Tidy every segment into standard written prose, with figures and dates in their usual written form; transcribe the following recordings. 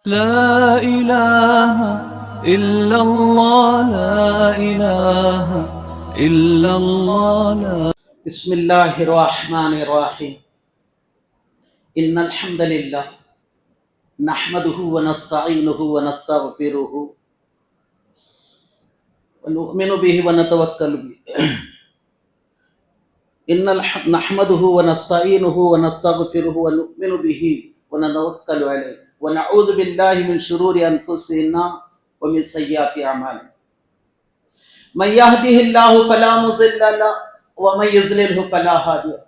لا إله إلا الله لا إله إلا الله لا بسم الله الرحمن الرحيم إن الحمد لله نحمده ونستعينه ونستغفره ونؤمن به ونتوكل به نحمده ونستعينه ونستغفره ونؤمن به ونتوكل عليه ونعوذ بالله من شرور أنفسنا ومن سيئات أعمالنا من يهده الله فلا مضل له ومن يضلل فلا هادي له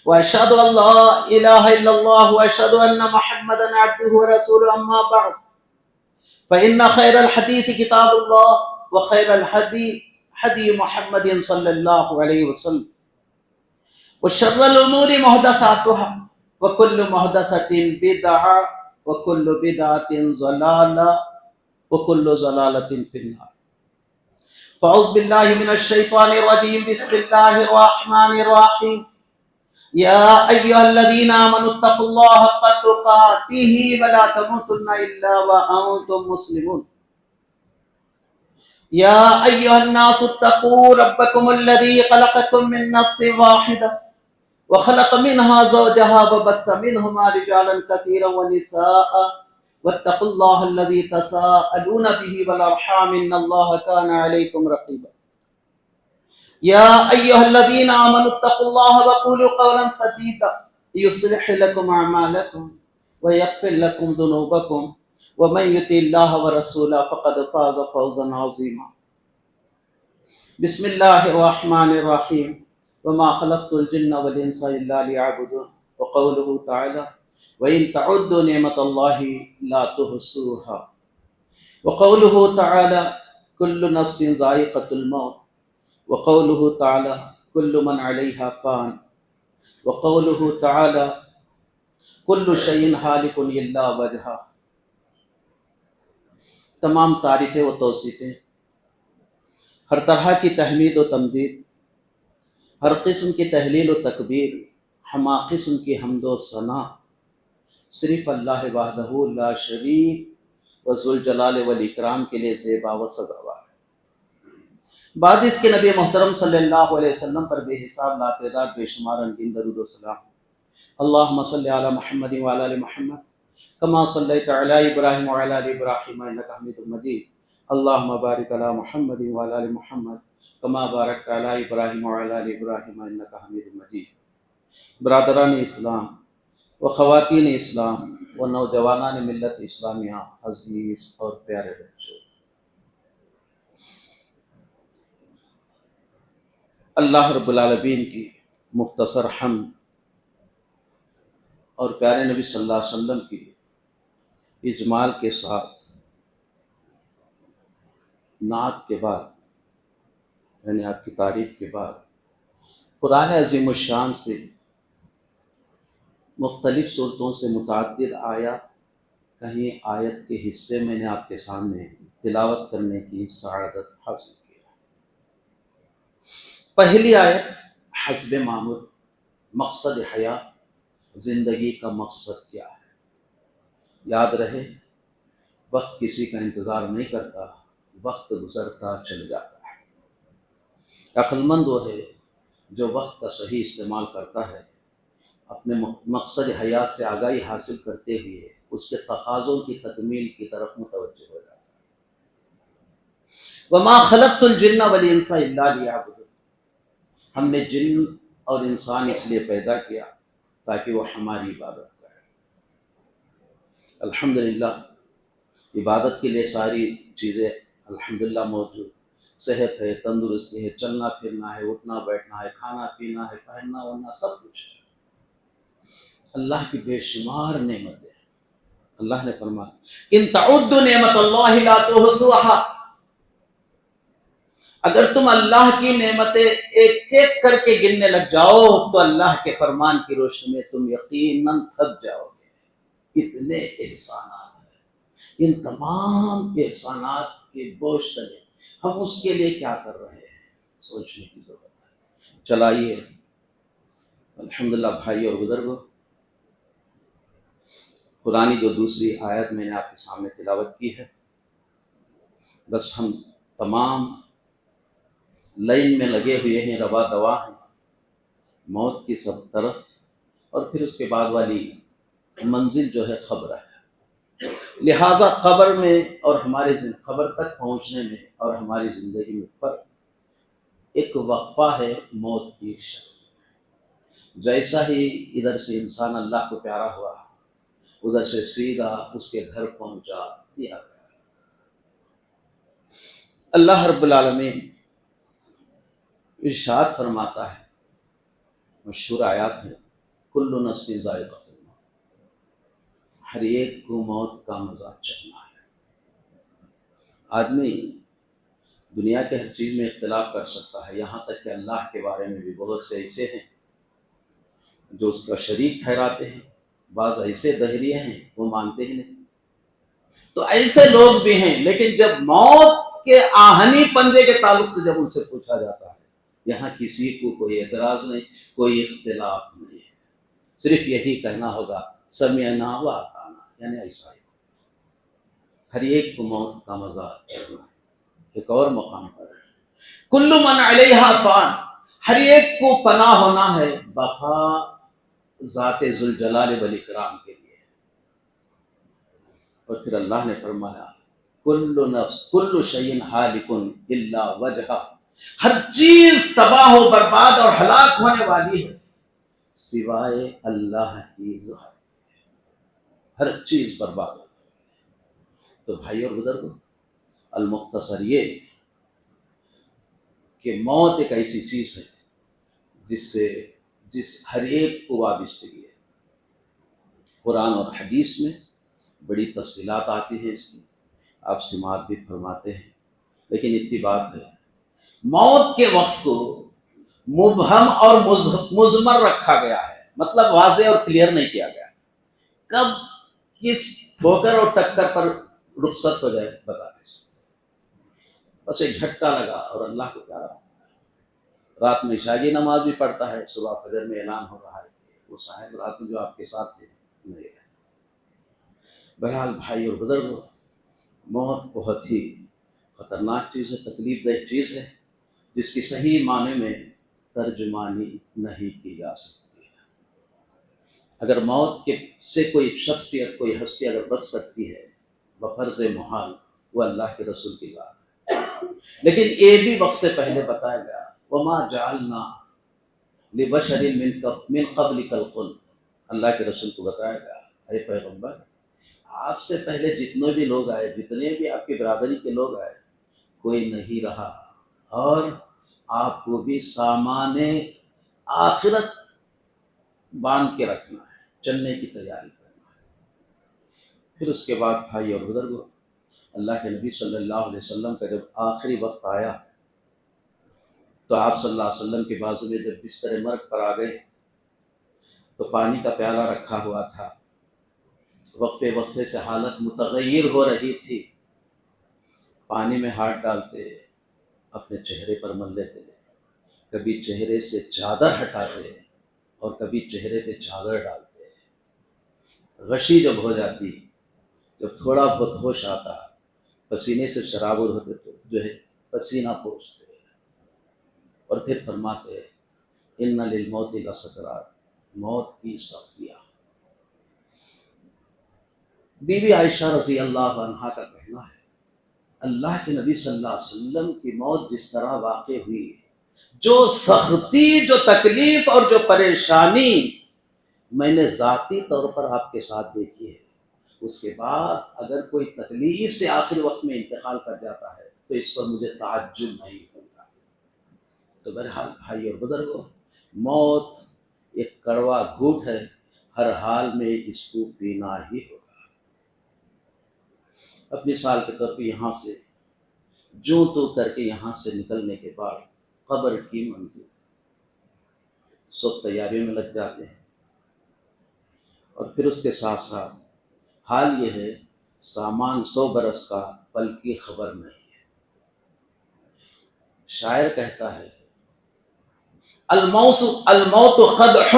وأشهد أن لا إله إلا الله وأشهد أن محمدا عبده ورسوله أما بعد فإن خير الحديث كتاب الله وخير الهدي هدي محمد صلى الله عليه وسلم وشر الأمور محدثاتها وكل محدثة بدعة وكل بدعة ضلالة وكل ضلالة في النار فأعوذ بالله من الشيطان الرجيم بسم الله الرحمن الرحيم يا أيها الذين آمنوا اتقوا الله حق تقاته ولا تموتن إلا وأنتم مسلمون يا أيها الناس اتقوا ربكم الذي خلقكم من نفس واحدة وخلق منها زوجها وبث منهما رجالا كثيرا ونساء واتقوا الله الذي تساءلون به والأرحام إن الله كان عليكم رقيبا يا أيها الذين آمنوا اتقوا الله وقولوا قولا سديدا يصلح لكم أعمالكم ويغفر لكم ذنوبكم ومن يطع الله ورسوله فقد فاز فوزا عظيما بسم الله الرحمن الرحيم وما خلقت الجن والإنس إلا ليعبدون وقوله تعالى وإن تعدوا نعمة الله لا تحصوها وقوله تعالى كل نفس ذائقة الموت وقوله تعالى كل من عليها فان وقوله تعالى كل شيء هالك إلا وجهه تمام تعریفیں و توصیفیں، ہر طرح کی تحمید و تمجید، ہر قسم کی تحلیل و تکبیر، ہما قسم کی حمد و ثنا صرف اللہ وحدہ لا شریک و ذوالجلال والاکرام کے لیے زیبا و سزاوار ہے۔ بعد اس کے نبی محترم صلی اللہ علیہ وسلم پر بے حساب لا تعداد بے شمار انگن درود و سلام۔ اللہم صلی علی محمد وعلی آل محمد کما صلیت علی ابراہیم وعلی آل ابراہیم انک حمید مجید۔ اللہم بارک علی محمد وعلی آل محمد کما بارکت علی ابراہیم وعلی آل ابراہیم انک حمید مجید۔ برادران اسلام و خواتین اسلام و نوجوانان ملت اسلامیہ، عزیز اور پیارے بچوں، اللہ رب العالمین کی مختصر حمد اور پیارے نبی صلی اللہ علیہ وسلم کی اجمال کے ساتھ نعت کے بعد، یعنی آپ کی تعریف کے بعد، قرآن عظیم الشان سے مختلف صورتوں سے متعدد آیات، کہیں آیت کے حصے میں نے آپ کے سامنے تلاوت کرنے کی سعادت حاصل کی ہے۔ پہلی آیت حسب معمول، مقصد حیات، زندگی کا مقصد کیا ہے؟ یاد رہے، وقت کسی کا انتظار نہیں کرتا، وقت گزرتا چل جاتا ہے۔ عقل مند وہ ہے جو وقت کا صحیح استعمال کرتا ہے، اپنے مقصد حیات سے آگاہی حاصل کرتے ہوئے اس کے تقاضوں کی تکمیل کی طرف متوجہ ہو جاتا ہے۔ وما خلقت الجن والانس الا لیعبدون، ہم نے جن اور انسان اس لیے پیدا کیا تاکہ وہ ہماری عبادت کریں۔ الحمدللہ عبادت کے لیے ساری چیزیں الحمدللہ موجود، صحت ہے، تندرستی ہے، چلنا پھرنا ہے، اٹھنا بیٹھنا ہے، کھانا پینا ہے، پہننا اڑنا، سب کچھ ہے۔ اللہ کی بے شمار نعمتیں ہیں۔ اللہ نے فرمایا ان تعدوا نعمت اللہ لا تحصوها، اگر تم اللہ کی نعمتیں ایک ایک کر کے گننے لگ جاؤ تو اللہ کے فرمان کی روشنی میں تم یقیناً تھک جاؤ گے۔ اتنے احسانات ہیں، ان تمام احسانات کے بوجھ تلے ہم اس کے لیے کیا کر رہے ہیں، سوچنے کی ضرورت ہے۔ چلائیے الحمدللہ بھائی اور بزرگوں، قرآن جو دوسری آیت میں نے آپ کے سامنے تلاوت کی ہے، بس ہم تمام لائن میں لگے ہوئے ہیں، روا دوا ہیں موت کی سب طرف، اور پھر اس کے بعد والی منزل جو ہے قبر ہے۔ لہٰذا قبر میں اور قبر تک پہنچنے میں اور ہماری زندگی میں فرق، ایک وقفہ ہے موت کی شکل۔ جیسا ہی ادھر سے انسان اللہ کو پیارا ہوا، ادھر سے سیدھا اس کے گھر پہنچا دیا گیا۔ اللہ رب العالمین ارشاد فرماتا ہے، مشہور آیات ہے، کل نفس ذائقۃ الموت، ہر ایک کو موت کا مزہ چکھنا ہے۔ آدمی دنیا کے ہر چیز میں اختلاف کر سکتا ہے، یہاں تک کہ اللہ کے بارے میں بھی بہت سے ایسے ہیں جو اس کا شریک ٹھہراتے ہیں، بعض ایسے دہریے ہیں وہ مانتے ہی نہیں۔ تو ایسے لوگ بھی ہیں، لیکن جب موت کے آہنی پنجے کے تعلق سے جب ان سے پوچھا جاتا ہے، یہاں کسی کو کوئی اعتراض نہیں، کوئی اختلاف نہیں ہے، صرف یہی کہنا ہوگا سمعنا و اطعنا، یعنی ایسا ہی ہر ایک کو موت کا مزہ چکھنا ہے۔ ایک اور مقام پر کل من علیہا فان، ہر ایک کو فنا ہونا ہے، بقا ذات ذوالجلال والاکرام کے لیے۔ اور پھر اللہ نے فرمایا کل شیء ہالک الا وجہہ، ہر چیز تباہ و برباد اور ہلاک ہونے والی ہے سوائے اللہ کی ذات، ہر چیز برباد ہو۔ تو بھائی اور بزرگو، المختصر یہ کہ موت ایک ایسی چیز ہے جس ہر ایک کو وابستگی ہے۔ قرآن اور حدیث میں بڑی تفصیلات آتی ہیں اس کی، آپ سماعت بھی فرماتے ہیں، لیکن اتنی بات ہے، موت کے وقت کو مبہم اور مضمر رکھا گیا ہے، مطلب واضح اور کلیئر نہیں کیا گیا، کب کس ٹھوکر اور ٹکر پر رخصت ہو جائے بتا نہیں سکتے۔ بس ایک جھٹکا لگا اور اللہ کو پیارا، رات میں عشاء کی نماز بھی پڑھتا ہے، صبح فجر میں اعلان ہو رہا ہے کہ وہ صاحب رات میں جو آپ کے ساتھ تھے نہیں رہے۔ بہرحال بھائی اور بزرگوں، موت بہت ہی خطرناک چیز ہے، تکلیف دہ چیز ہے، جس کی صحیح معنی میں ترجمانی نہیں کی جا سکتی ہے۔ اگر موت سے کوئی شخصیت، کوئی ہستی اگر بچ سکتی ہے بفرض محال، وہ اللہ کے رسول کی ذات ہے۔ لیکن یہ بھی وقت سے پہلے بتایا گیا، وما جعلنا لبشر من قبلک الخلد، اللہ کے رسول کو بتایا گیا، اے پیغمبر آپ سے پہلے جتنے بھی لوگ آئے، جتنے بھی آپ کی برادری کے لوگ آئے، کوئی نہیں رہا، اور آپ کو بھی سامان آخرت باندھ کے رکھنا ہے، چلنے کی تیاری کرنا ہے۔ پھر اس کے بعد بھائی اور بزرگوں، اللہ کے نبی صلی اللہ علیہ وسلم کا جب آخری وقت آیا تو آپ صلی اللہ علیہ وسلم کے بازو میں جب بستر مرگ پر آ گئے تو پانی کا پیالہ رکھا ہوا تھا، وقفے وقفے سے حالت متغیر ہو رہی تھی، پانی میں ہاتھ ڈالتے، اپنے چہرے پر مل لیتے، کبھی چہرے سے چادر ہٹاتے اور کبھی چہرے پہ چادر ڈالتے، غشی جب ہو جاتی، جب تھوڑا بہت ہوش آتا، پسینے سے شرابور ہوتے تو جو ہے پسینہ پوچھتے، اور پھر فرماتے ان للموت لسکرات، موت کی سختیاں۔ بی بی عائشہ رضی اللہ عنہا کا کہنا ہے، اللہ کے نبی صلی اللہ علیہ وسلم کی موت جس طرح واقع ہوئی، جو سختی، جو تکلیف اور جو پریشانی میں نے ذاتی طور پر آپ کے ساتھ دیکھی ہے، اس کے بعد اگر کوئی تکلیف سے آخری وقت میں انتقال کر جاتا ہے تو اس پر مجھے تعجب نہیں ہوتا۔ تو بہرحال بھائی اور بزرگوں، موت ایک کڑوا گھونٹ ہے، ہر حال میں اس کو پینا ہی ہوگا۔ اپنی مثال کے طور پہ یہاں سے جو تو کر کے یہاں سے نکلنے کے بعد قبر کی منزل، سب تیاریوں میں لگ جاتے ہیں، اور پھر اس کے ساتھ ساتھ حال یہ ہے سامان 100 برس کا پل کی خبر نہیں ہے۔ شاعر کہتا ہے الموت قدح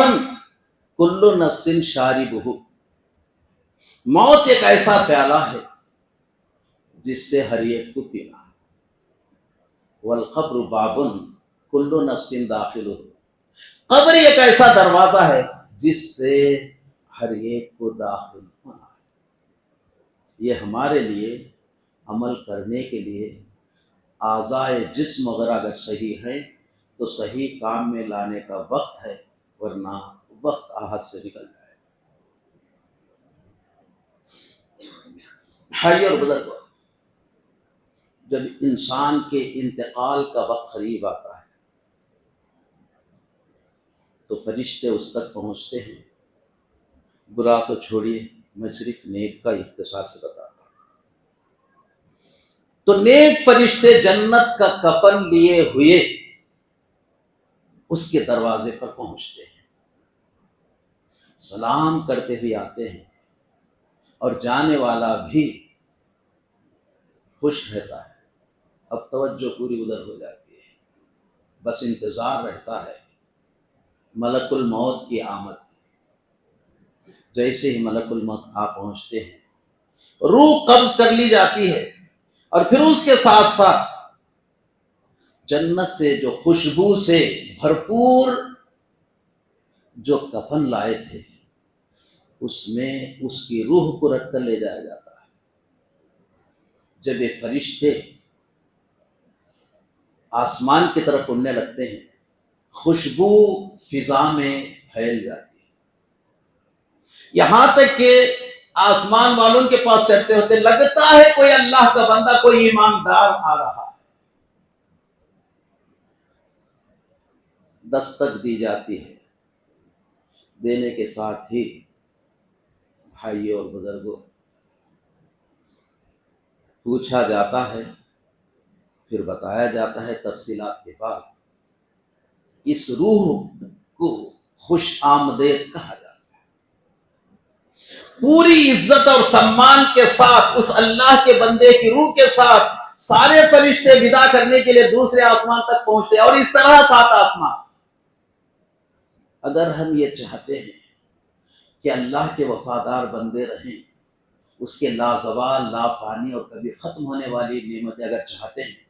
کل نفس شاربہ، موت ایک ایسا پیالہ ہے جس سے ہر ایک کو پینا ہے. والقبر باب کل نفس داخلہ، قبر ایک ایسا دروازہ ہے جس سے ہر ایک کو داخل ہونا ہے. یہ ہمارے لیے عمل کرنے کے لیے اعضائے جسم اگر صحیح ہے تو صحیح کام میں لانے کا وقت ہے، ورنہ وقت ہاتھ سے نکل جائے. بھائی اور بزرگوں، جب انسان کے انتقال کا وقت قریب آتا ہے تو فرشتے اس تک پہنچتے ہیں. برا تو چھوڑیے، میں صرف نیک کا اختصار سے بتاتا ہوں. تو نیک فرشتے جنت کا کفن لیے ہوئے اس کے دروازے پر پہنچتے ہیں، سلام کرتے ہوئے آتے ہیں، اور جانے والا بھی خوش رہتا ہے. اب توجہ پوری ادھر ہو جاتی ہے، بس انتظار رہتا ہے ملک الموت کی آمد. جیسے ہی ملک الموت آ پہنچتے ہیں، روح قبض کر لی جاتی ہے، اور پھر اس کے ساتھ ساتھ جنت سے جو خوشبو سے بھرپور جو کفن لائے تھے اس میں اس کی روح کو رکھ کر لے جایا جاتا ہے. جب یہ فرشتے آسمان کی طرف اڑنے لگتے ہیں، خوشبو فضا میں پھیل جاتی ہے، یہاں تک کہ آسمان والوں کے پاس چڑھتے ہوتے لگتا ہے کوئی اللہ کا بندہ، کوئی ایماندار آ رہا ہے. دستک دی جاتی ہے، دینے کے ساتھ ہی بھائیوں اور بزرگوں پوچھا جاتا ہے، پھر بتایا جاتا ہے تفصیلات کے بعد. اس روح کو خوش آمدید کہا جاتا ہے. پوری عزت اور سمان کے ساتھ اس اللہ کے بندے کی روح کے ساتھ سارے فرشتے ودا کرنے کے لیے دوسرے آسمان تک پہنچتے ہیں، اور اس طرح 7 آسمان. اگر ہم یہ چاہتے ہیں کہ اللہ کے وفادار بندے رہیں، اس کے لازوال، لافانی اور کبھی ختم ہونے والی نعمتیں اگر چاہتے ہیں،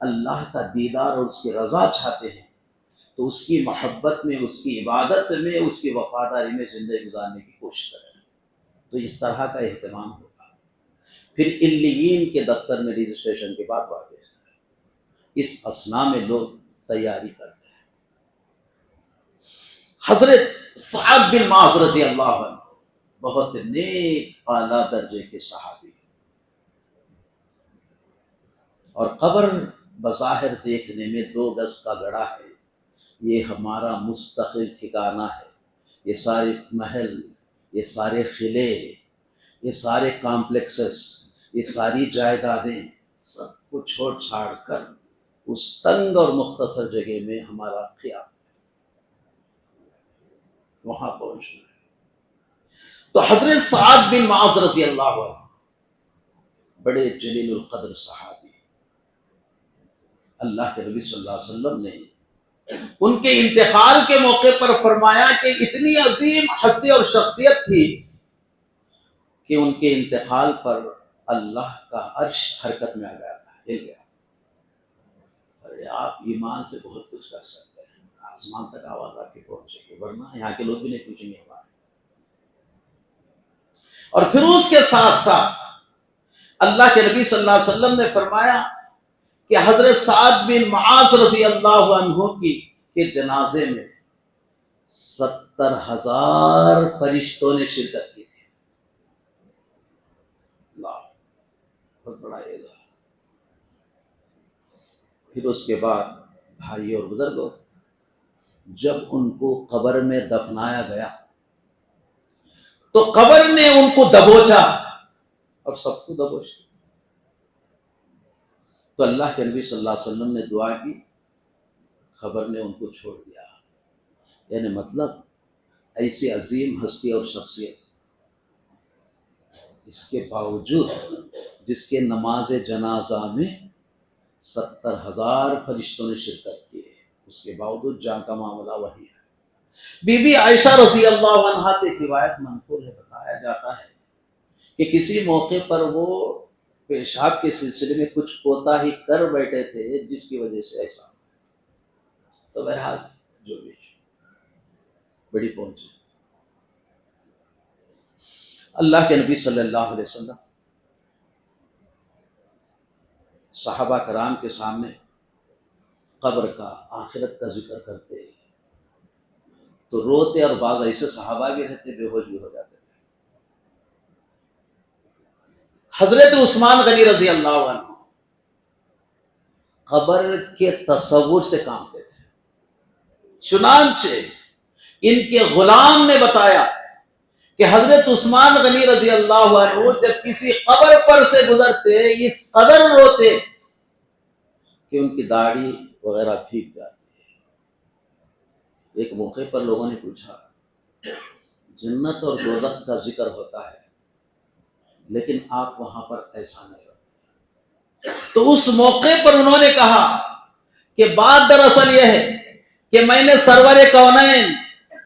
اللہ کا دیدار اور اس کی رضا چاہتے ہیں، تو اس کی محبت میں، اس کی عبادت میں، اس کی وفاداری میں زندگی گزارنے کی کوشش کریں. تو اس طرح کا اہتمام ہوگا. پھر علیین کے دفتر میں رجسٹریشن کے بعد واقع ہے. اس اسنا میں لوگ تیاری کرتے ہیں. حضرت سعد بن معاذ رضی اللہ عنہ بہت نیک اعلیٰ درجے کے صحابی، اور قبر بظاہر دیکھنے میں 2 گز کا گڑھا ہے. یہ ہمارا مستقل ٹھکانہ ہے. یہ سارے محل، یہ سارے قلعے، یہ سارے کامپلیکسز، یہ ساری جائیدادیں، سب کو چھوڑ چھاڑ کر اس تنگ اور مختصر جگہ میں ہمارا قیام ہے، وہاں پہنچنا ہے. تو حضرت سعد بن معاذ رضی اللہ عنہ بڑے جلیل القدر صحابی، اللہ کے نبی صلی اللہ علیہ وسلم نے ان کے انتقال کے موقع پر فرمایا کہ اتنی عظیم ہستی اور شخصیت تھی کہ ان کے انتقال پر اللہ کا عرش حرکت میں آ گیا تھا، ہل گیا. ارے آپ ایمان سے بہت کچھ کر سکتے ہیں، آسمان تک آواز آ کے پہنچے گی، ورنہ یہاں کے لوگ بھی نہیں پوچھیں گے ہمارے. اور پھر اس کے ساتھ ساتھ اللہ کے نبی صلی اللہ علیہ وسلم نے فرمایا کہ حضرت سعد بن معاذ رضی اللہ عنہ کے جنازے میں 70,000 فرشتوں نے شرکت کی تھی. اللہ، بہت بڑا اعزاز. پھر اس کے بعد بھائی اور بزرگوں، جب ان کو قبر میں دفنایا گیا تو قبر نے ان کو دبوچا، اور سب کو دبوچ. تو اللہ کے نبی صلی اللہ علیہ وسلم نے دعا کی، خبر نے ان کو چھوڑ دیا. یعنی مطلب ایسی عظیم ہستی اور شخصیت، اس کے باوجود جس کے نماز جنازہ میں 70,000 فرشتوں نے شرکت کی ہے، اس کے باوجود جان کا معاملہ وہی ہے. بی بی عائشہ رضی اللہ عنہا سے ایک روایت منقول ہے، بتایا جاتا ہے کہ کسی موقع پر وہ پیشاب کے سلسلے میں کچھ کوتاہی کر بیٹھے تھے جس کی وجہ سے ایسا. تو بہرحال جو بھی بڑی پہنچی. اللہ کے نبی صلی اللہ علیہ وسلم صحابہ کرام کے سامنے قبر کا، آخرت کا ذکر کرتے تو روتے، اور بعض ایسے صحابہ بھی رہتے بے ہوش بھی ہو جاتے تھے. حضرت عثمان غنی رضی اللہ عنہ قبر کے تصور سے کامتے تھے. چنانچہ ان کے غلام نے بتایا کہ حضرت عثمان غنی رضی اللہ عنہ جب کسی قبر پر سے گزرتے اس قدر روتے کہ ان کی داڑھی وغیرہ بھیگ جاتی ہے. ایک موقع پر لوگوں نے پوچھا جنت اور دوزخ کا ذکر ہوتا ہے لیکن آپ وہاں پر ایسا نہیں ہوتے. تو اس موقع پر انہوں نے کہا کہ بات دراصل یہ ہے کہ میں نے سرور کونین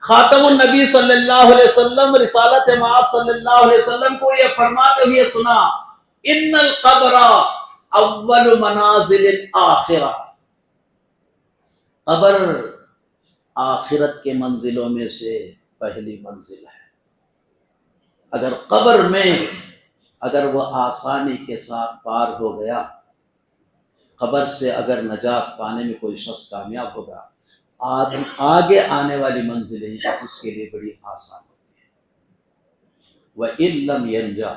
خاتم النبی صلی اللہ علیہ وسلم رسالت مآب صلی اللہ علیہ وسلم کو یہ فرماتے ہوئے سنا ان القبر اول منازل الاخرہ. قبر آخرت کے منزلوں میں سے پہلی منزل ہے. اگر قبر میں اگر وہ آسانی کے ساتھ پار ہو گیا، قبر سے اگر نجات پانے میں کوئی شخص کامیاب ہوگا، آگے آنے والی منزلیں اس کے لیے بڑی آسان ہوتی ہیں. وَإِن لَّمْ يَنْجَا،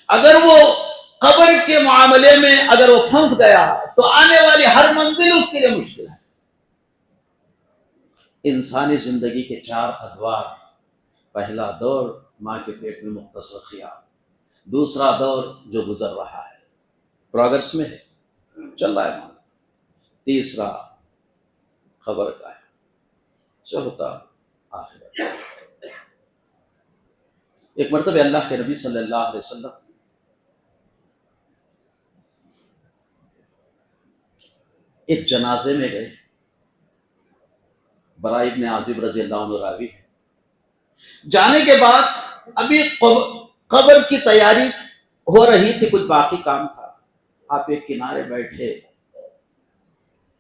اگر وہ قبر کے معاملے میں اگر وہ پھنس گیا تو آنے والی ہر منزل اس کے لیے مشکل ہے. انسانی زندگی کے 4 ادوار: پہلا دور ماں کے پیٹ میں مختصر خیال، دوسرا دور جو گزر رہا ہے، پروگرس میں ہے، چل رہا ہے، تیسرا خبر کا ہے، چوتھا آخرت. ایک مرتبہ اللہ کے نبی صلی اللہ علیہ وسلم ایک جنازے میں گئے. براء ابن عازب رضی اللہ عنہ راوی ہے. جانے کے بعد ابھی قبر کی تیاری ہو رہی تھی، کچھ باقی کام تھا. آپ ایک کنارے بیٹھے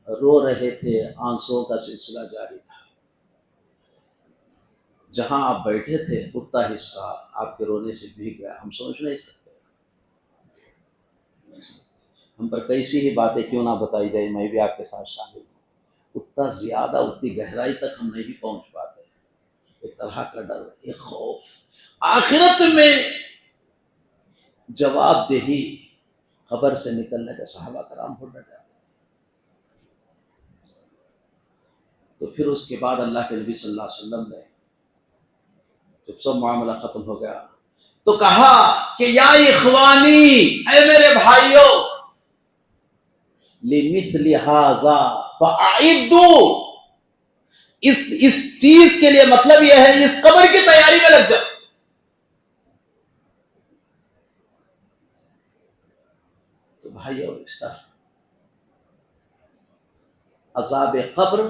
رو رہے تھے، آنسوؤں کا سلسلہ جاری تھا. جہاں آپ بیٹھے تھے اتنا حصہ آپ کے رونے سے بھیگ گیا. ہم سوچ نہیں سکتے، ہم پر کیسی ہی باتیں کیوں نہ بتائی جائے، میں بھی آپ کے ساتھ شامل ہوں. اتنا زیادہ، اتنی گہرائی تک ہم نہیں پہنچ پاتے. ایک طرح کا ڈر، ایک خوف. آخرت میں جواب دہی خبر سے نکلنے کا صحابہ کرام ہو ڈر جاتے. تو پھر اس کے بعد اللہ کے نبی صلی اللہ علیہ وسلم نے جب سب معاملہ ختم ہو گیا تو کہا کہ یا اخوانی، اے میرے بھائیوں، لمثل ھذا فاعدوا، اس چیز کے لیے مطلب یہ ہے اس قبر کی تیاری میں لگ جاؤ. تو بھائیوں، اس طرح عذاب قبر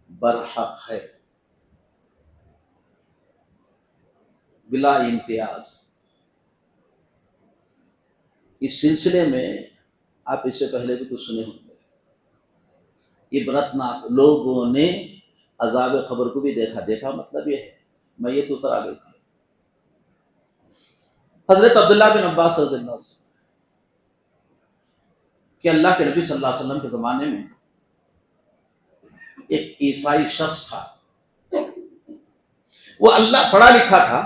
برحق ہے، بلا امتیاز. اس سلسلے میں آپ اس سے پہلے بھی کچھ سنے ہوں گے. عبرتناک، لوگوں نے عذاب قبر کو بھی دیکھا مطلب یہ ہے میت اتر آ گئی تھی. حضرت عبداللہ بن عباس رضی اللہ عنہ کہ اللہ کے نبی صلی اللہ علیہ وسلم کے زمانے میں ایک عیسائی شخص تھا. وہ اللہ پڑھا لکھا تھا.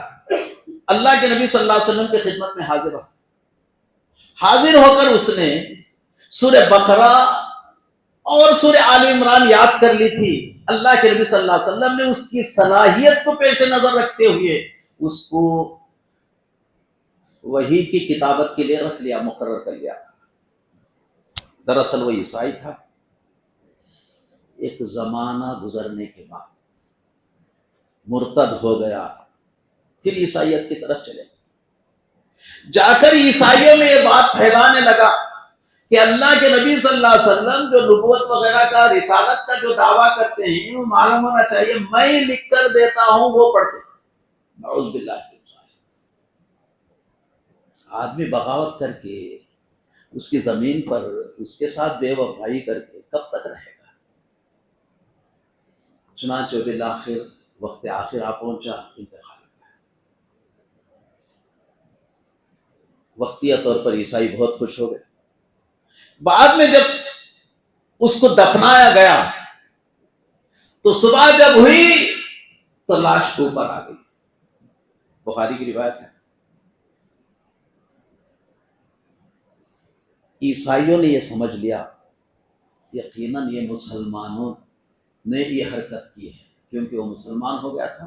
اللہ کے نبی صلی اللہ علیہ وسلم کی خدمت میں حاضر ہو کر اس نے سورہ بقرہ اور سورہ آل عمران یاد کر لی تھی. اللہ کے نبی صلی اللہ علیہ وسلم نے اس کی صلاحیت کو پیش نظر رکھتے ہوئے اس کو وحی کی کتابت کے لیے رکھ لیا، مقرر کر لیا. دراصل وہ عیسائی تھا. ایک زمانہ گزرنے کے بعد مرتد ہو گیا، پھر عیسائیت کی طرف چلے. جا کر عیسائیوں میں یہ بات پھیلانے لگا کہ اللہ کے نبی صلی اللہ علیہ وسلم جو نبوت وغیرہ کا، رسالت کا جو دعویٰ کرتے ہیں وہ معلوم ہونا چاہیے، میں لکھ کر دیتا ہوں وہ پڑھتے. نعوذ باللہ. آدمی بغاوت کر کے اس کی زمین پر اس کے ساتھ بے وفائی کر کے کب تک رہے گا؟ چنانچہ بالآخر وقت آخر آ پہنچا، انتقال۔ وقتیہ طور پر عیسائی بہت خوش ہو گئے۔ بعد میں جب اس کو دفنایا گیا تو صبح جب ہوئی تو لاش اوپر آ گئی۔ بخاری کی روایت ہے۔ عیسائیوں نے یہ سمجھ لیا یقیناً یہ مسلمانوں نے یہ حرکت کی ہے، کیونکہ وہ مسلمان ہو گیا تھا،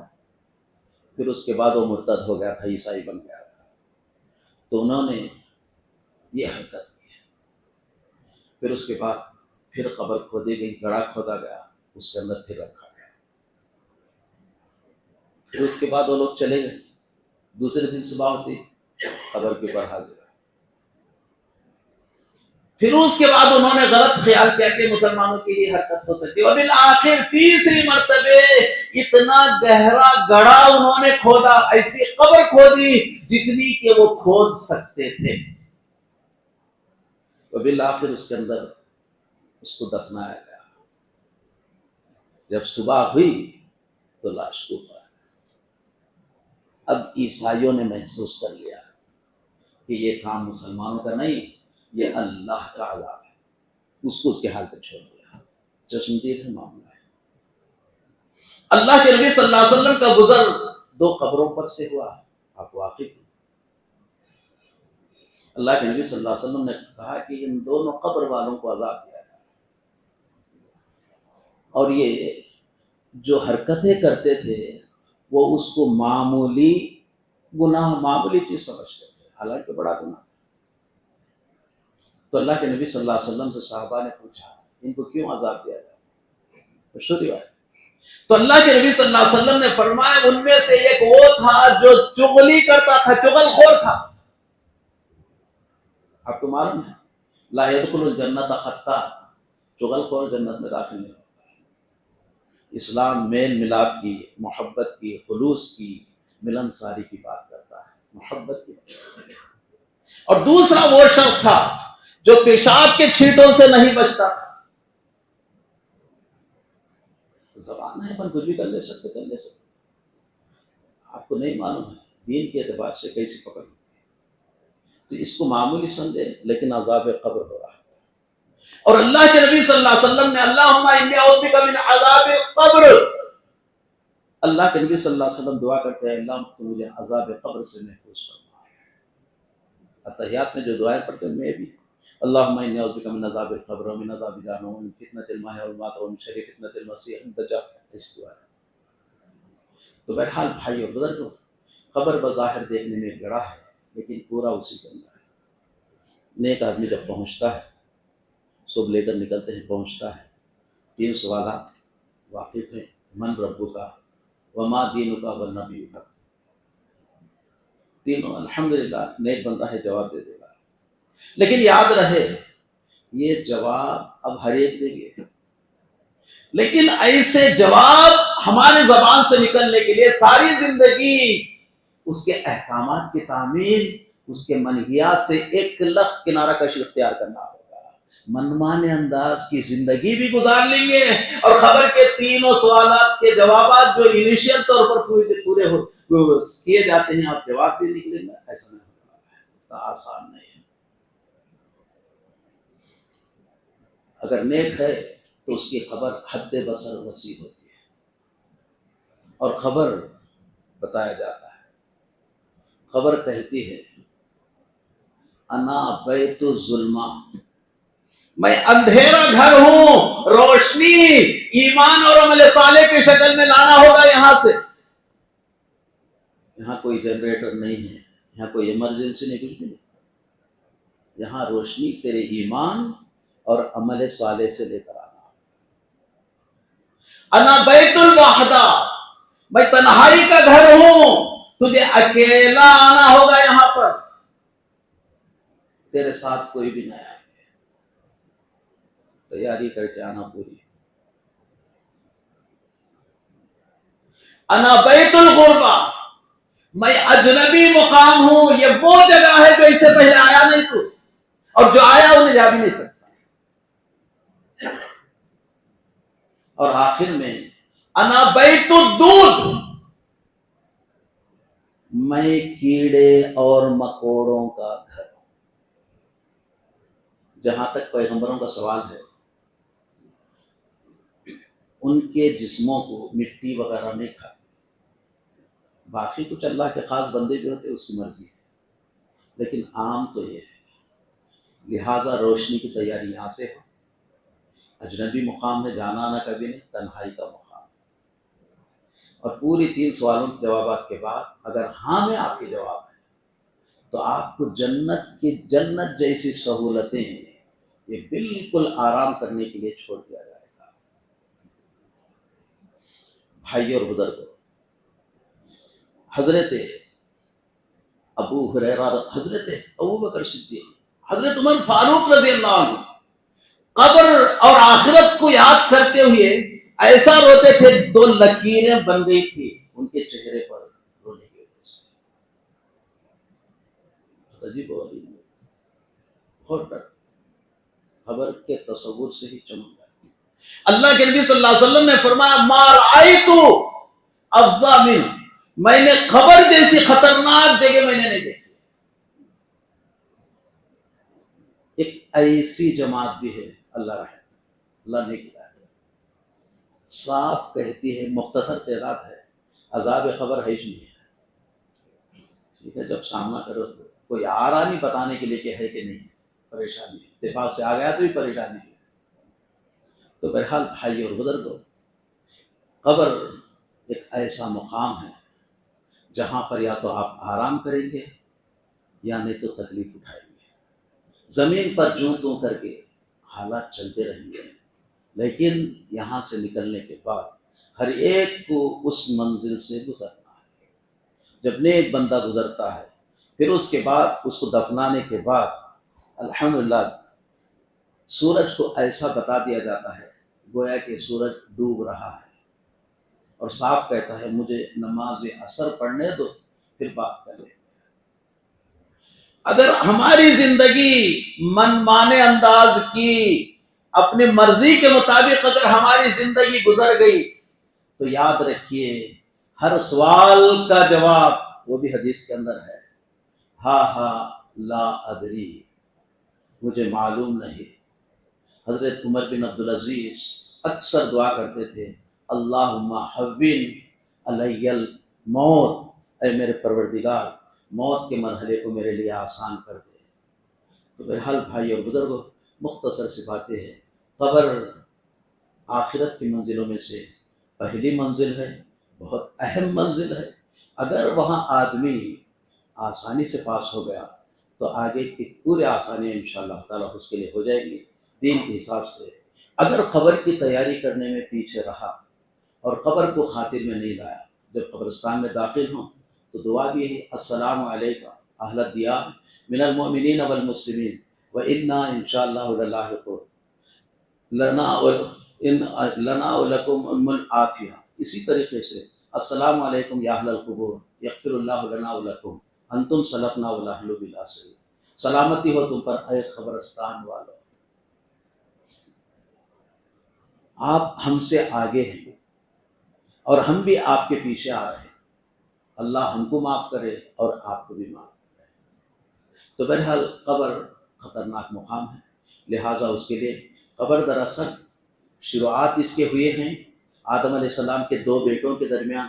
پھر اس کے بعد وہ مرتد ہو گیا تھا، عیسائی بن گیا تھا، تو انہوں نے یہ حرکت کی ہے۔ پھر اس کے بعد پھر قبر کھودی گئی، گڑھا کھودا گیا، اس کے اندر پھر رکھا گیا۔ پھر اس کے بعد وہ لوگ چلے گئے، دوسرے دن صبح ہوتی قبر کے اوپر حاضر۔ پھر اس کے بعد انہوں نے غلط خیال کیا کہ مسلمانوں کی یہ حرکت ہو سکتی ہے، اور بالآخر تیسری مرتبہ اتنا گہرا گڑھا انہوں نے کھودا، ایسی قبر کھودی جتنی کہ وہ کھود سکتے تھے، اور بالآخر اس کے اندر اس کو دفنایا گیا۔ جب صبح ہوئی تو لاش کو پایا۔ اب عیسائیوں نے محسوس کر لیا کہ یہ کام مسلمانوں کا نہیں، یہ اللہ کا عذاب ہے، اس کو اس کے حال پہ چھوڑ دیا۔ چشمدید ہے معاملہ ہے۔ اللہ کے نبی صلی اللہ علیہ وسلم کا گزر 2 قبروں پر سے ہوا، آپ واقف ہیں۔ اللہ کے نبی صلی اللہ علیہ وسلم نے کہا کہ ان دونوں قبر والوں کو عذاب دیا جائے، اور یہ جو حرکتیں کرتے تھے وہ اس کو معمولی گناہ، معمولی چیز سمجھتے تھے، حالانکہ بڑا گناہ تھا۔ تو اللہ کے نبی صلی اللہ علیہ وسلم سے صحابہ نے پوچھا ان کو کیوں عذاب دیا جائے؟ مشہور روایت۔ تو اللہ کے نبی صلی اللہ علیہ وسلم نے فرمایا ان میں سے ایک وہ تھا جو چغلی کرتا تھا، چغل خور تھا۔ آپ کو معلوم ہے لا يدخل الجنت خطا، چغل خور جنت میں داخل نہیں ہوتا۔ اسلام میل ملاپ کی، محبت کی، خلوص کی، ملنساری کی بات کرتا ہے، محبت کی بات۔ اور دوسرا وہ شخص تھا جو پیشاب کے چھینٹوں سے نہیں بچتا تھا۔ زبان ہے، پر کچھ بھی کر لے سکتے۔ آپ کو نہیں معلوم ہے دین کے اعتبار سے کیسی پکڑ، تو اس کو معمولی سمجھے، لیکن عذاب قبر ہو رہا ہے۔ اور اللہ کے نبی صلی اللہ علیہ وسلم نے اللہم انی اعوذ بک من عذاب القبر، اللہ کے نبی صلی اللہ علیہ وسلم دعا کرتے ہیں اللہ تو مجھے عذاب قبر سے محفوظ فرما۔ اتحیات میں جو دعائیں پڑھتے ہیں میں بھی اللہم انی اعوذ بک من عذاب القبر ومن عذاب جہنم ومن فتنۃ المحیا والممات ومن شر فتنۃ المسیح الدجال، اس دعا ہے۔ تو بہرحال بھائی اور بزرگوں، قبر بظاہر دیکھنے میں گڑھا ہے لیکن پورا اسی کے اندر ہے۔ نیک آدمی جب پہنچتا ہے، صبح لے کر نکلتے ہیں، پہنچتا ہے، 3 سوالات واقف ہیں، من ربک وما دینک ونبیک، تینوں الحمدللہ نیک بندہ ہے جواب دے دے گا۔ لیکن یاد رہے یہ جواب اب ہر ایک دے گے، لیکن ایسے جواب ہمارے زبان سے نکلنے کے لیے ساری زندگی اس کے احکامات کی تعمیل، اس کے منہیات سے 1 کنارہ کشی اختیار کرنا ہوگا۔ منمانے انداز کی زندگی بھی گزار لیں گے، اور خبر کے 3 سوالات کے جوابات جو انیشیل طور پر پورے کیے جاتے ہیں آپ جواب بھی نکلیں گے، ایسا نہیں ہوگا، آسان نہیں ہے۔ اگر نیک ہے تو اس کی خبر حد بصر وسیع ہوتی ہے، اور خبر بتایا جاتا ہے، خبر کہتی ہے انا بیت الظلمہ، میں اندھیرا گھر ہوں، روشنی ایمان اور عمل صالح کی شکل میں لانا ہوگا یہاں سے۔ یہاں کوئی جنریٹر نہیں ہے، یہاں کوئی ایمرجنسی نہیں، کچھ نہیں، یہاں روشنی تیرے ایمان اور عمل صالح سے لے کر آنا۔ انا بیت الوحدہ، میں تنہائی کا گھر ہوں، تجھے اکیلا آنا ہوگا یہاں پر، تیرے ساتھ کوئی بھی نہ آئے، تیاری کر کے آنا پوری۔ انا بیت الغربہ، میں اجنبی مقام ہوں، یہ وہ جگہ ہے جو اس سے پہلے آیا نہیں تو، اور جو آیا انہیں جا بھی نہیں سکتا۔ اور آخر میں انا بیت الدود، میں کیڑے اور مکوڑوں کا گھر ہوں۔ جہاں تک پیغمبروں کا سوال ہے، ان کے جسموں کو مٹی وغیرہ نہیں کھاتے، باقی کچھ اللہ کے خاص بندے جو ہوتے اس کی مرضی ہے، لیکن عام تو یہ ہے۔ لہٰذا روشنی کی تیاری یہاں سے ہو، اجنبی مقام میں جانا آنا کبھی نہیں، تنہائی کا مقام۔ اور پوری 3 سوالوں کے جوابات کے بعد اگر ہاں میں آپ کے جواب ہے تو آپ کو جنت جیسی سہولتیں یہ بالکل آرام کرنے کے لیے چھوڑ دیا جائے گا۔ بھائی اور بزرگوں، حضرت ابو ہریرہ، حضرت ابوبکر صدیق، حضرت عمر فاروق رضی اللہ عنہ قبر اور آخرت کو یاد کرتے ہوئے ایسا روتے تھے، 2 لکیریں بن گئی تھی ان کے چہرے پر رونے کی وجہ سے۔ عجیب و غریب، بہت ڈر، خبر کے تصور سے ہی چمک جاتی۔ اللہ کے نبی صلی اللہ علیہ وسلم نے فرمایا ما رأیت افظع من، میں نے خبر جیسی خطرناک جگہ میں نے نہیں دیکھی۔ ایک ایسی جماعت بھی ہے، اللہ رحم، اللہ نے کیا ہے، صاف کہتی ہے، مختصر تعداد ہے، عذاب خبر ہے ہی نہیں ہے۔ ٹھیک ہے، جب سامنا کرو تو کوئی آ رہا نہیں بتانے کے لیے کہ ہے کہ نہیں ہے، پریشانی ہے، اتفاق سے آ گیا تو بھی پریشانی ہے۔ تو بہرحال بھائی اور بزرگوں، قبر ایک ایسا مقام ہے جہاں پر یا تو آپ آرام کریں گے یا نہیں تو تکلیف اٹھائیں گے۔ زمین پر جوں توں کر کے حالات چلتے رہیں گے، لیکن یہاں سے نکلنے کے بعد ہر ایک کو اس منزل سے گزرنا ہے۔ جب نیک بندہ گزرتا ہے پھر اس کے بعد اس کو دفنانے کے بعد الحمدللہ سورج کو ایسا بتا دیا جاتا ہے گویا کہ سورج ڈوب رہا ہے، اور صاف کہتا ہے مجھے نماز عصر پڑھنے دو پھر بات کر لیں گے۔ اگر ہماری زندگی من مانے انداز کی، اپنی مرضی کے مطابق اگر ہماری زندگی گزر گئی تو یاد رکھیے ہر سوال کا جواب، وہ بھی حدیث کے اندر ہے، ہاں ہاں لا ادری، مجھے معلوم نہیں۔ حضرت عمر بن عبدالعزیز اکثر دعا کرتے تھے اللہم حوّن علی الموت، اے میرے پروردگار موت کے مرحلے کو میرے لیے آسان کر دے۔ تو بہرحال بھائی اور بزرگوں، مختصر سی باتیں ہیں۔ قبر آخرت کی منزلوں میں سے پہلی منزل ہے، بہت اہم منزل ہے۔ اگر وہاں آدمی آسانی سے پاس ہو گیا تو آگے کی پورے آسانیاں انشاءاللہ تعالیٰ اس کے لیے ہو جائیں گی دین کے حساب سے۔ اگر قبر کی تیاری کرنے میں پیچھے رہا اور قبر کو خاطر میں نہیں لایا، جب قبرستان میں داخل ہوں تو دعا بھی ہے السلام علیکم اہل الدیار من المؤمنین والمسلمین وإنا انشاءاللہ للاحقون لنا ولکم العافیہ۔ اسی طریقے سے السلام علیکم یا اہل القبور یغفر اللہ لنا ولکم انتم سلفنا ونحن بالآخرین، سلامتی ہو تم پر اے قبرستان والو، آپ ہم سے آگے ہیں اور ہم بھی آپ کے پیچھے آ رہے ہیں، اللہ ہم کو معاف کرے اور آپ کو بھی معاف کرے۔ تو بہرحال قبر خطرناک مقام ہے، لہٰذا اس کے لیے قبر دراصل شروعات اس کے ہوئے ہیں آدم علیہ السلام کے 2 بیٹوں کے درمیان،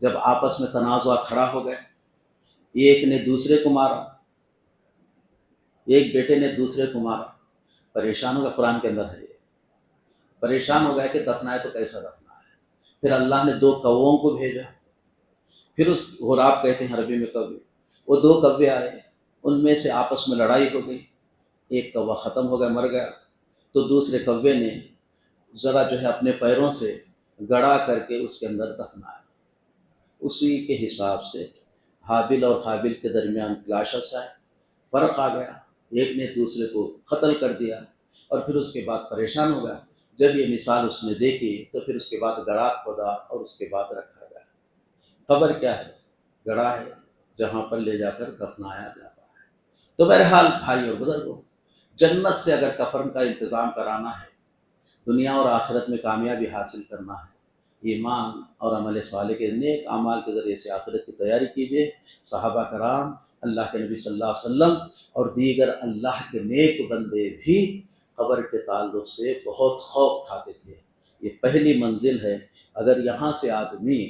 جب آپس میں تنازع کھڑا ہو گیا، ایک نے دوسرے کو مارا، ایک بیٹے نے دوسرے کو مارا، پریشان ہو گیا، قرآن کے اندر ہے یہ، پریشان ہو گیا کہ دفنائے تو کیسا دفنا ہے۔ پھر اللہ نے 2 کووں کو بھیجا، پھر اس غراب کہتے ہیں عربی میں کوے، وہ 2 کوے آئے، ان میں سے آپس میں لڑائی ہو گئی، ایک کوا ختم ہو گیا، مر گیا، تو دوسرے کوے نے ذرا جو ہے اپنے پیروں سے گڑا کر کے اس کے اندر دفنایا۔ اسی کے حساب سے حابل اور قابل کے درمیان کلاشز آئے، فرق آ گیا، ایک نے دوسرے کو قتل کر دیا، اور پھر اس کے بعد پریشان ہو گیا۔ جب یہ مثال اس نے دیکھی تو پھر اس کے بعد گڑا کھودا اور اس کے بعد رکھا گیا۔ قبر کیا ہے؟ گڑھا ہے جہاں پر لے جا کر دفنایا جاتا ہے۔ تو بہرحال بھائی اور بزرگوں، جنت سے اگر کفن کا انتظام کرانا ہے، دنیا اور آخرت میں کامیابی حاصل کرنا ہے، ایمان اور عمل صالح کے نیک اعمال کے ذریعے سے آخرت کی تیاری کیجیے۔ صحابہ کرام، اللہ کے نبی صلی اللہ علیہ وسلم اور دیگر اللہ کے نیک بندے بھی قبر کے تعلق سے بہت خوف کھاتے تھے۔ یہ پہلی منزل ہے، اگر یہاں سے آدمی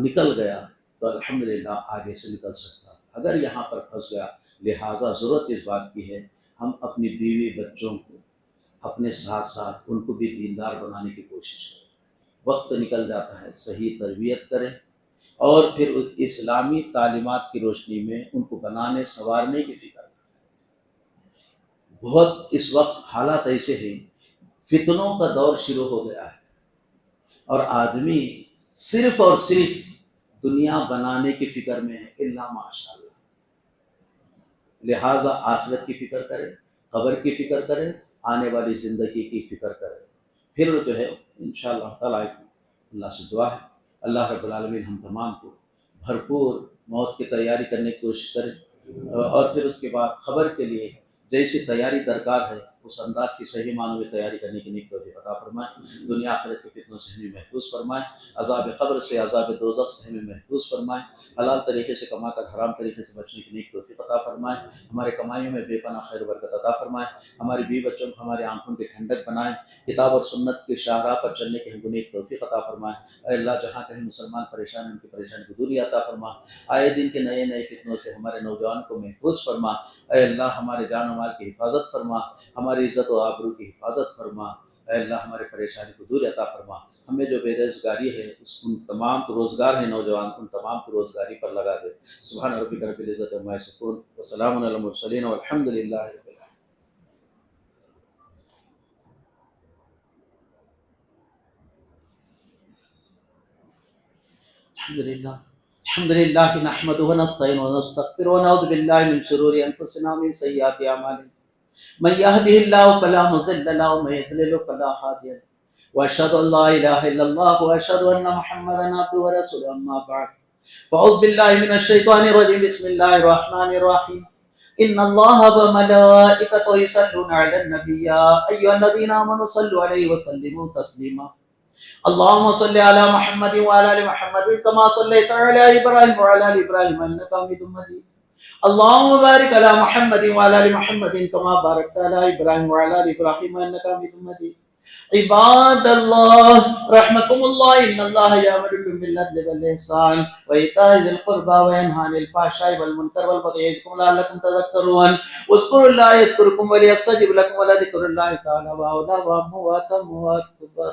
نکل گیا تو الحمدللہ آگے سے نکل سکتا، اگر یہاں پر پھنس گیا، لہٰذا ضرورت اس بات کی ہے ہم اپنی بیوی بچوں کو اپنے ساتھ ساتھ ان کو بھی دیندار بنانے کی کوشش کریں۔ وقت نکل جاتا ہے، صحیح تربیت کریں اور پھر اسلامی تعلیمات کی روشنی میں ان کو بنانے سنوارنے کی فکر کریں۔ بہت اس وقت حالات ایسے ہیں، فتنوں کا دور شروع ہو گیا ہے اور آدمی صرف اور صرف دنیا بنانے کی فکر میں ہے، الا ماشاء اللہ۔ لہٰذا آخرت کی فکر کریں، قبر کی فکر کریں، آنے والی زندگی کی فکر کریں، پھر جو ہے انشاءاللہ تعالیٰ اللہ سے دعا ہے اللہ رب العالمین ہم تمام کو بھرپور موت کی تیاری کرنے کی کوشش کریں اور پھر اس کے بعد خبر کے لیے جیسی تیاری درکار ہے اس انداز کی صحیح معنوں میں تیاری کرنے کی نیک توفیق عطا فرمائے۔ دنیا آخرت کے فتنوں سے ہمیں محفوظ فرمائے، عذاب قبر سے عذاب دوزخ سے ہمیں محفوظ فرمائے، حلال طریقے سے کما کر حرام طریقے سے بچنے کی نیک توفیق عطا فرمائے، ہمارے کمائیوں میں بے پناہ خیر و برکت عطا فرمائے، ہماری بیوی بچوں کو ہمارے آنکھوں کی ٹھنڈک بنائے، کتاب اور سنت کی شاہراہ پر چلنے کی ہم کو نیک توفیق عطا فرمائے۔ اے اللہ، جہاں کہیں مسلمان پریشان ہیں ان کی پریشانی کو دوری عطا فرما، آئے دن کے نئے نئے فتنوں سے ہمارے نوجوان کو محفوظ فرما۔ اے اللہ، ہمارے جان و مال کی حفاظت فرما، ہماری عزت و آبرو کی حفاظت فرما۔ اے اللہ، ہمارے پریشانی کو دور عطا فرما، ہمیں جو بے روزگاری ہے ان تمام کو روزگار ہے، نوجوان ان تمام کو روزگاری پر لگا دے۔ سبحان ربک رب العزت عما یصفون وسلام علی المرسلین والحمد للہ رب العالمین۔ الحمد للہ نحمده ونستعینه ونستغفره ونعوذ باللہ من شرور انفسنا ومن سیئات اعمالنا من يهده الله فلا مضل له ومن يضلل فلا هادي له واشهد ان لا اله الا الله واشهد ان محمدا عبده ورسوله اما بعد فاعوذ بالله من الشيطان الرجيم بسم الله الرحمن الرحيم ان الله وملائكته يصلون على النبي يا ايها الذين امنوا صلوا عليه وسلموا تسليما اللهم صل على محمد وعلى ال محمد كما صليت على ابراهيم وعلى ال ابراهيم انك حميد مجيد اللهم بارك على محمد وعلى ال محمد كما باركت على ابراهيم وعلى ال ابراهيم انك حميد مجيد عباد الله رحمكم الله ان الله يأمركم بالعدل والإحسان وإيتاء ذي القربى وينهى عن الفحشاء والمنكر والبغي يعظكم لعلكم تذكرون اذكروا الله يذكركم وليستجب لكم ولذكر الله تعالى أعلى وأتم وأكبر